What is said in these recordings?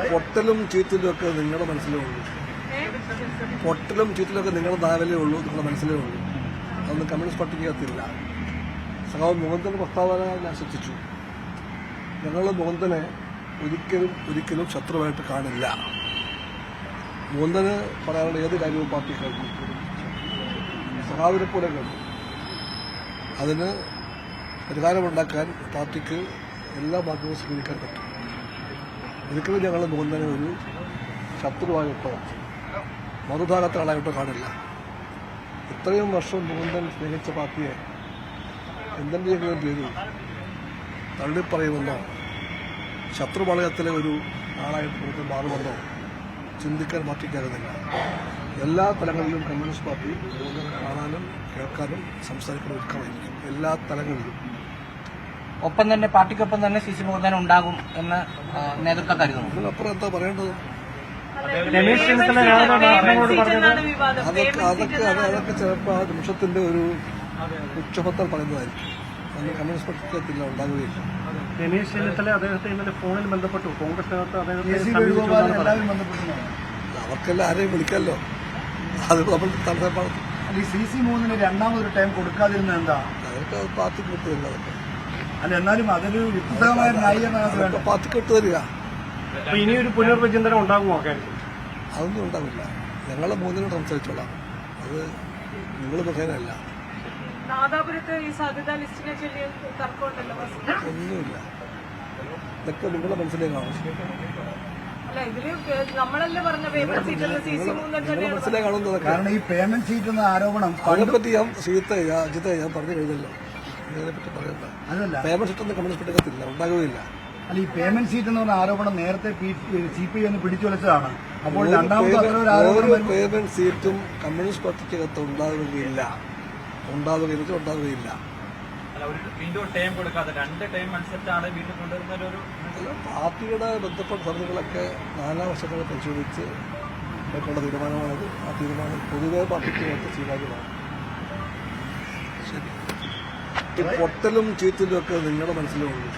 പൊട്ടലും ചീറ്റിലും ഒക്കെ നിങ്ങളുടെ മനസ്സിലേ ഉള്ളൂ. പൊട്ടലും ചീറ്റിലൊക്കെ നിങ്ങളുടെ നാവിലേ ഉള്ളൂ, നിങ്ങളുടെ മനസ്സിലേ ഉള്ളൂ. അതൊന്നും കമ്മ്യൂണിസ്റ്റ് പാർട്ടിക്കകത്തില്ല. സഖാവ് മുകുന്ദൻ പ്രസ്താവന ഞാൻ ശ്രദ്ധിച്ചു. ഞങ്ങൾ മുകുന്ദനെ ഒരിക്കലും ശത്രുവായിട്ട് കാണില്ല. മുകുന്ദന് പറയാനുള്ള ഏത് കാര്യവും പാർട്ടി കഴിഞ്ഞു, സഖാവിനെ പോലെ കഴിഞ്ഞു. അതിന് പരിഹാരമുണ്ടാക്കാൻ പാർട്ടിക്ക് എല്ലാ മാർഗവും സ്വീകരിക്കാൻ പറ്റും. ഒരിക്കലും ഞങ്ങൾ മുകുന്ദനെ ഒരു ശത്രുവായിട്ടോ മറുഭാഗത്തെ ആളായിട്ടോ കാണില്ല. ഇത്രയും വർഷം മുകുന്ദൻ സ്നേഹിച്ച പാർട്ടിയെ എന്തെങ്കിലും പേരിൽ തള്ളിപ്പറയുമെന്നോ ശത്രുവളയത്തിലെ ഒരു ആളായിട്ട് മുകുന്ദൻ മാറുമെന്നോ ചിന്തിക്കാൻ പാർട്ടിക്കാരുന്നില്ല. എല്ലാ തലങ്ങളിലും കമ്മ്യൂണിസ്റ്റ് പാർട്ടി മുകുന്ദനെ കാണാനും കേൾക്കാനും സംസാരിക്കാനും ഒരുക്കമായിരിക്കും, എല്ലാ തലങ്ങളിലും. ഒപ്പം തന്നെ പാർട്ടിക്കൊപ്പം തന്നെ സി മുകുന്ദൻ ഉണ്ടാകും എന്ന് നേതൃത്വം കരുതുന്നു. ഇതിനപ്പുറം എന്താ പറയേണ്ടത്? അതൊക്കെ ചിലപ്പോൾ ആ നിമിഷത്തിന്റെ ഒരു ഉച്ചപത്തൽ പറയുന്നതായിരിക്കും. അന്ന് കമ്മ്യൂണിസ്റ്റ് പാർട്ടിക്കകത്തില്ല, ഉണ്ടാകുകയില്ല. രമേശ് ചെന്നിത്തല അദ്ദേഹത്തെ ഇന്നലെ ഫോണിൽ ബന്ധപ്പെട്ടു. കോൺഗ്രസിനകത്ത് അവർക്കെല്ലാം ആരെയും വിളിക്കാമല്ലോ. അത് നമ്മൾ തടസ്സപ്പാട് CC3 രണ്ടാമതൊരു ടൈം കൊടുക്കാതിരുന്നത് എന്താ? അതൊക്കെ പാർട്ടിക്ക് വിട്ട് തരിക. അതൊക്കെ അല്ല, എന്നാലും അതൊരു യുക്തമായ ന്യായീകരണം പാർട്ടിക്ക് വിട്ട് തരിക. ഇനിയൊരു പുനർവിചിന്തനം ഉണ്ടാകുമോ? അതൊന്നും ഉണ്ടാവില്ല. ഞങ്ങളെ മൂന്നിനോട് സംസാരിച്ചോളാം. അത് നിങ്ങൾ മുഖേനല്ല. ഒന്നുമില്ല. ഇതൊക്കെ നിങ്ങളുടെ മനസ്സിലേക്ക് കാണും. മനസ്സിലേക്ക് കാണുന്നത്. കാരണം ഈ പേയ്മെന്റ് സീറ്റ് എന്ന ആരോപണം അതിനെപ്പറ്റി ഞാൻ അജിത്തെ ഞാൻ പറഞ്ഞു കഴിഞ്ഞല്ലോ. ഇതിനെപ്പറ്റി പറയണ്ട. അതല്ല, പേയ്മെന്റ് സീറ്റ് ഒന്നും കമ്മ്യൂണിസ്റ്റ് പാർട്ടിക്കകത്തില്ല, ഉണ്ടാകുകയില്ല. അല്ല, ഈ പേയ്മെന്റ് സീറ്റ് എന്ന് പറഞ്ഞ ആരോപണം നേരത്തെ CPI ഒന്ന് പിടിച്ചുവച്ചതാണ്. അപ്പോൾ രണ്ടാമത്തെ പേയ്മെന്റ് സീറ്റും കമ്മ്യൂണിസ്റ്റ് പാർട്ടിക്കകത്ത് ഉണ്ടാവുകയില്ല. പാർട്ടിയുടെ ബന്ധപ്പെട്ട സമിതികളൊക്കെ 4 വർഷങ്ങളെ പരിശോധിച്ച് എടുക്കേണ്ട തീരുമാനമാണത്. ആ തീരുമാനം പൊതുവെ പാർട്ടിക്ക് സ്വീകാര്യമാണ്. ശരി. ഈ പൊട്ടലും ചീറ്റിലും ഒക്കെ നിങ്ങളുടെ മനസ്സിലേ ഉള്ളൂ.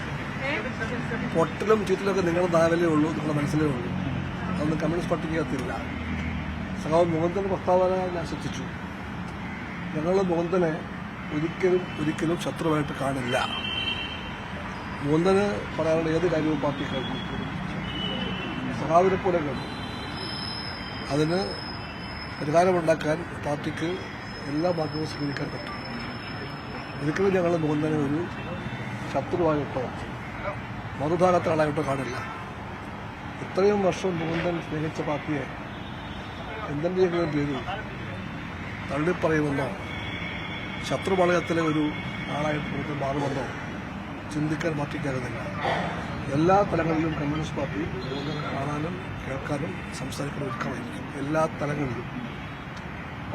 പൊട്ടലും ചീറ്റിലൊക്കെ നിങ്ങളുടെ നാവിലേ ഉള്ളൂ, നിങ്ങളുടെ മനസ്സിലേ ഉള്ളൂ. അതൊന്നും കമ്മ്യൂണിസ്റ്റ് പാർട്ടിക്കകത്തില്ല. സഖാവ് മുകുന്ദൻ പ്രസ്താവന ഞാൻ ശ്രദ്ധിച്ചു. ഞങ്ങൾ മുകുന്ദനെ ഒരിക്കലും ശത്രുവായിട്ട് കാണില്ല. മുകുന്ദന് പറയാനുള്ള ഏത് കാര്യവും പാർട്ടി കഴിഞ്ഞു, സഖാവിനെ പോലെ കഴിഞ്ഞു. അതിന് പരിഹാരമുണ്ടാക്കാൻ പാർട്ടിക്ക് എല്ലാ മാർഗവും സ്വീകരിക്കാൻ പറ്റും. ഒരിക്കലും ഞങ്ങൾ മുകുന്ദനെ ഒരു ശത്രുവായിട്ടോ മറുഭാഗത്തെ ആളായിട്ടോ കാണില്ല. ഇത്രയും വർഷം മുകുന്ദൻ സ്നേഹിച്ച പാർട്ടിയെ എന്തെങ്കിലും പേരിൽ തള്ളിപ്പറയുമെന്നോ ശത്രുവളയത്തിലെ ഒരു ആളായിട്ട് മുകുന്ദൻ മാറുമെന്നോ ചിന്തിക്കാൻ പാർട്ടിക്കാരുന്നില്ല. എല്ലാ തലങ്ങളിലും കമ്മ്യൂണിസ്റ്റ് പാർട്ടി മുകുന്ദനെ കാണാനും കേൾക്കാനും സംസാരിക്കാനും ഒരുക്കമായിരിക്കും, എല്ലാ തലങ്ങളിലും.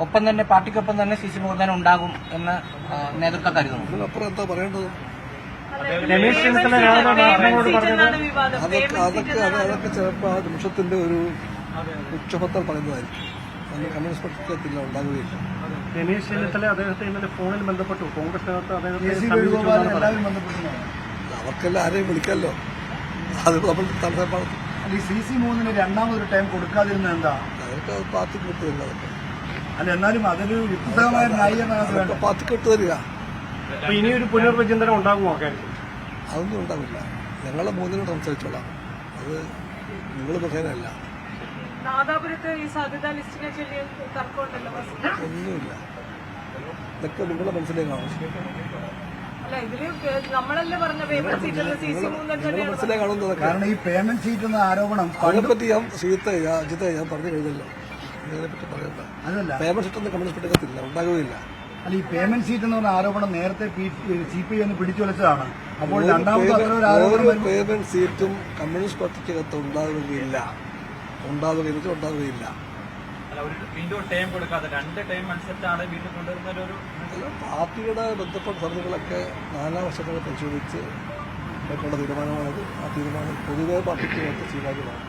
ഒപ്പം തന്നെ പാർട്ടിക്കൊപ്പം തന്നെ സി മുകുന്ദൻ ഉണ്ടാകും എന്ന് നേതൃത്വം കരുതുന്നു. ഇതിനപ്പുറം എന്താ പറയേണ്ടത്? രമേശ് ചെന്നിത്തല അതൊക്കെ ചിലപ്പോൾ ആ നിമിഷത്തിന്റെ ഒരു ഉച്ചപത്തൽ പറയുന്നതായിരിക്കും. അന്ന് കമ്മ്യൂണിസ്റ്റ് പാർട്ടിക്കകത്തില്ല, ഉണ്ടാകുകയില്ല. രമേശ് ചെന്നിത്തല അദ്ദേഹത്തെ ഇന്നലെ ഫോണിൽ ബന്ധപ്പെട്ടു. കോൺഗ്രസിനകത്ത് അവർക്കെല്ലാം ആരെയും വിളിക്കാമല്ലോ. അത് നമ്മൾ തടസ്സപ്പാട് CC3 രണ്ടാമതൊരു ടൈം കൊടുക്കാതിരുന്നത് എന്താ? അതൊക്കെ പാർട്ടിക്ക് വിട്ട് തരിക. അതൊക്കെ അല്ല, എന്നാലും അതൊരു യുക്തമായ ന്യായീകരണം പാർട്ടിക്ക് വിട്ട് തരിക. ഇനിയൊരു പുനർവിചിന്തനം ഉണ്ടാകുമോ? അതൊന്നും ഉണ്ടാവില്ല. ഞങ്ങളെ മൂന്നിനോട് സംസാരിച്ചോളാം. അത് നിങ്ങൾ മുഖേനല്ല. ഒന്നുമില്ല. ഇതൊക്കെ നിങ്ങളുടെ മനസ്സിലേക്ക് കാണും. മനസ്സിലേക്ക് കാണുന്നത്. കാരണം ഈ പേയ്മെന്റ് സീറ്റ് എന്ന ആരോപണം അതിനെപ്പറ്റി ഞാൻ അജിത്തെ ഞാൻ പറഞ്ഞു കഴിഞ്ഞല്ലോ. ഇതിനെപ്പറ്റി പറയണ്ട. അതല്ല, പേയ്മെന്റ് സീറ്റ് ഒന്നും കമ്മ്യൂണിസ്റ്റ് പാർട്ടിക്കകത്തില്ല, ഉണ്ടാകുകയില്ല. അല്ല, ഈ പേയ്മെന്റ് സീറ്റ് എന്ന് പറഞ്ഞ ആരോപണം നേരത്തെ CPI ഒന്ന് പിടിച്ചുവച്ചതാണ്. അപ്പോൾ രണ്ടാമത്തെ പേയ്മെന്റ് സീറ്റും കമ്മ്യൂണിസ്റ്റ് പാർട്ടിക്കകത്ത് ഉണ്ടാകുകയില്ല. പാർട്ടിയുടെ ബന്ധപ്പെട്ട സമിതികളൊക്കെ 4 വർഷങ്ങളെ പരിശോധിച്ച് എടുക്കേണ്ട തീരുമാനമാണത്. ആ തീരുമാനം പൊതുവെ പാർട്ടിക്ക് സ്വീകാര്യമാണ്.